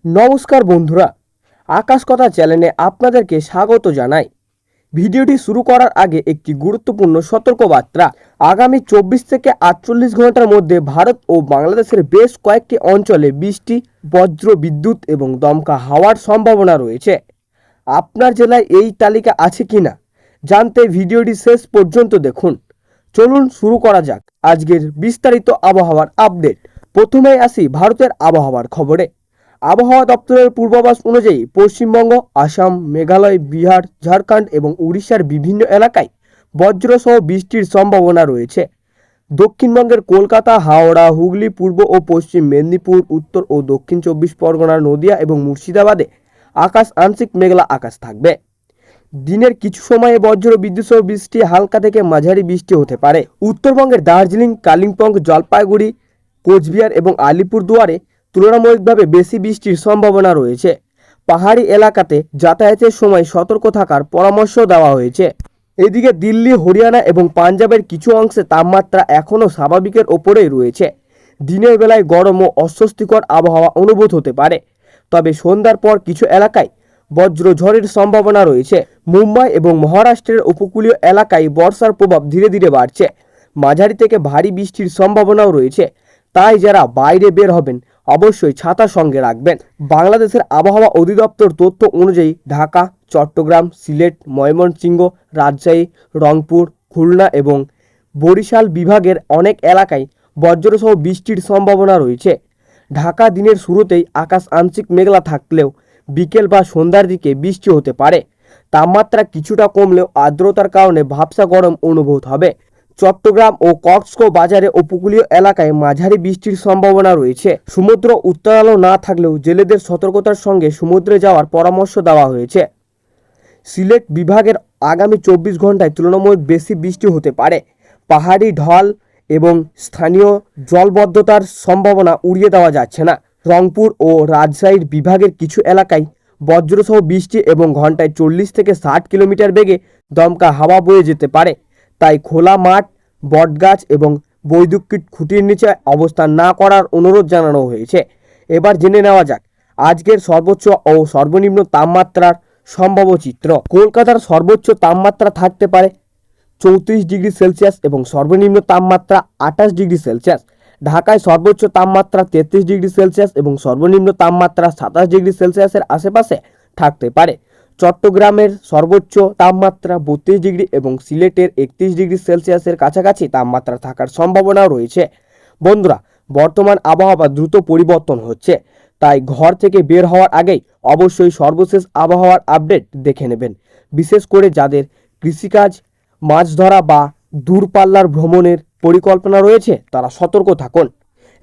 নমস্কার বন্ধুরা, আকাশ কথা চ্যানেলে আপনাদেরকে স্বাগত জানাই। ভিডিওটি শুরু করার আগে একটি গুরুত্বপূর্ণ সতর্কবার্তা। আগামী 24 থেকে 48 ঘন্টার মধ্যে ভারত ও বাংলাদেশের বেশ কয়েকটি অঞ্চলে বৃষ্টি, বজ্র বিদ্যুৎ এবং দমকা হাওয়ার সম্ভাবনা রয়েছে। আপনার জেলায় এই তালিকা আছে কিনা জানতে ভিডিওটি শেষ পর্যন্ত দেখুন। চলুন শুরু করা যাক আজকের বিস্তারিত আবহাওয়ার আপডেট। প্রথমেই আসি ভারতের আবহাওয়ার খবরে। আবহাওয়া দপ্তরের পূর্বাভাস অনুযায়ী পশ্চিমবঙ্গ, আসাম, মেঘালয়, বিহার, ঝাড়খণ্ড এবং উড়িষ্যার বিভিন্ন এলাকায় বজ্রসহ বৃষ্টির সম্ভাবনা রয়েছে। দক্ষিণবঙ্গের কলকাতা, হাওড়া, হুগলি, পূর্ব ও পশ্চিম মেদিনীপুর, উত্তর ও দক্ষিণ 24 পরগনা, নদিয়া এবং মুর্শিদাবাদে আকাশ আংশিক মেঘলা আকাশ থাকবে। দিনের কিছু সময়ে বজ্র বিদ্যুৎ সহ বৃষ্টি, হালকা থেকে মাঝারি বৃষ্টি হতে পারে। উত্তরবঙ্গের দার্জিলিং, কালিম্পং, জলপাইগুড়ি, কোচবিহার এবং আলিপুরদুয়ারে তুলনামূলকভাবে বেশি বৃষ্টির সম্ভাবনা রয়েছে। পাহাড়ি এলাকাতে যাতায়াতের সময় সতর্ক থাকার পরামর্শ দেওয়া হয়েছে। এদিকে দিল্লি, হরিয়ানা এবং পাঞ্জাবের কিছু অংশে তাপমাত্রা এখনও স্বাভাবিকের ওপরেই রয়েছে। দিনের বেলায় গরম ও অস্বস্তিকর আবহাওয়া অনুভূত হতে পারে, তবে সন্ধ্যার পর কিছু এলাকায় বজ্রঝড়ের সম্ভাবনা রয়েছে। মুম্বাই এবং মহারাষ্ট্রের উপকূলীয় এলাকায় বর্ষার প্রভাব ধীরে ধীরে বাড়ছে। মাঝারি থেকে ভারী বৃষ্টির সম্ভাবনাও রয়েছে, তাই যারা বাইরে বের হবেন অবশ্যই ছাতা সঙ্গে রাখবেন। বাংলাদেশের আবহাওয়া অধিদপ্তর তথ্য অনুযায়ী ঢাকা, চট্টগ্রাম, সিলেট, ময়মনসিংহ, রাজশাহী, রংপুর, খুলনা এবং বরিশাল বিভাগের অনেক এলাকায় বজ্রসহ বৃষ্টির সম্ভাবনা রয়েছে। ঢাকা দিনের শুরুতেই আকাশ আংশিক মেঘলা থাকলেও বিকেল বা সন্ধ্যার দিকে বৃষ্টি হতে পারে। তাপমাত্রা কিছুটা কমলেও আর্দ্রতার কারণে ভ্যাপসা গরম অনুভূত হবে। চট্টগ্রাম ও কক্সবাজারে উপকূলীয় এলাকায় মাঝারি বৃষ্টির সম্ভাবনা রয়েছে। সমুদ্র উত্তাল না থাকলেও জেলেদের সতর্কতার সঙ্গে সমুদ্রে যাওয়ার পরামর্শ দেওয়া হয়েছে। সিলেট বিভাগের আগামী 24 ঘন্টায় তুলনামূলক বেশি বৃষ্টি হতে পারে। পাহাড়ি ঢল এবং স্থানীয় জলবদ্ধতার সম্ভাবনা উড়িয়ে দেওয়া যাচ্ছে না। রংপুর ও রাজশাহীর বিভাগের কিছু এলাকায় বজ্রসহ বৃষ্টি এবং ঘন্টায় 40 থেকে 60 কিলোমিটার বেগে দমকা হাওয়া বয়ে যেতে পারে, তাই খোলা মাঠ, বটগাছ এবং বৈদ্যুতিক খুঁটির নিচে অবস্থান না করার অনুরোধ জানানো হয়েছে। এবার জেনে নেওয়া যাক আজকের সর্বোচ্চ ও সর্বনিম্ন তাপমাত্রার সম্ভাব্য চিত্র। কলকাতার সর্বোচ্চ তাপমাত্রা থাকতে পারে 34 ডিগ্রি সেলসিয়াস এবং সর্বনিম্ন তাপমাত্রা 28 ডিগ্রি সেলসিয়াস। ঢাকায় সর্বোচ্চ তাপমাত্রা 33 ডিগ্রি সেলসিয়াস এবং সর্বনিম্ন তাপমাত্রা 27 ডিগ্রি সেলসিয়াসের আশেপাশে থাকতে পারে। চট্টগ্রামের সর্বোচ্চ তাপমাত্রা 32 ডিগ্রি এবং সিলেটের 31 ডিগ্রি সেলসিয়াসের কাছাকাছি তাপমাত্রা থাকার সম্ভাবনাও রয়েছে। বন্ধুরা, বর্তমান আবহাওয়া দ্রুত পরিবর্তন হচ্ছে, তাই ঘর থেকে বের হওয়ার আগেই অবশ্যই সর্বশেষ আবহাওয়ার আপডেট দেখে নেবেন। বিশেষ করে যাদের কৃষিকাজ, মাছ ধরা বা দূরপাল্লার ভ্রমণের পরিকল্পনা রয়েছে তারা সতর্ক থাকুন।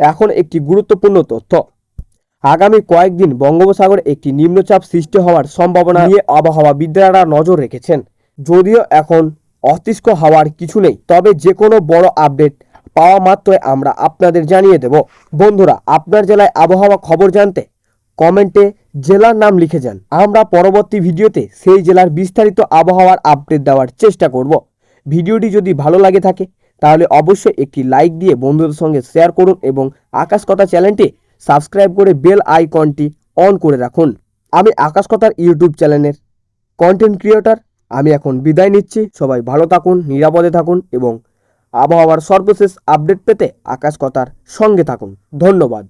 এখন একটি গুরুত্বপূর্ণ তথ্য। আগামী কয়েকদিন বঙ্গোপসাগরে একটি নিম্নচাপ সৃষ্টি হওয়ার সম্ভাবনা নিয়ে আবহাওয়াবিদরা নজর রেখেছেন। যদিও এখন অস্তিষ্ক হওয়ার কিছু নেই, তবে যে কোনো বড় আপডেট পাওয়া মাত্রই আমরা আপনাদের জানিয়ে দেব। বন্ধুরা, আপনার জেলায় আবহাওয়া খবর জানতে কমেন্টে জেলার নাম লিখে যান। আমরা পরবর্তী ভিডিওতে সেই জেলার বিস্তারিত আবহাওয়ার আপডেট দেওয়ার চেষ্টা করব। ভিডিওটি যদি ভালো লাগে থাকে তাহলে অবশ্যই একটি লাইক দিয়ে বন্ধুদের সঙ্গে শেয়ার করুন এবং আকাশ কথা চ্যানেলটি সাবস্ক্রাইব করে বেল আইকনটি অন করে রাখুন। আমি আকাশ কথার ইউটিউব চ্যানেলের কন্টেন্ট ক্রিয়েটর। আমি এখন বিদায় নিচ্ছি। সবাই ভালো থাকুন, নিরাপদে থাকুন এবং আবহাওয়ার সর্বশেষ আপডেট পেতে আকাশ কথার সঙ্গে থাকুন। ধন্যবাদ।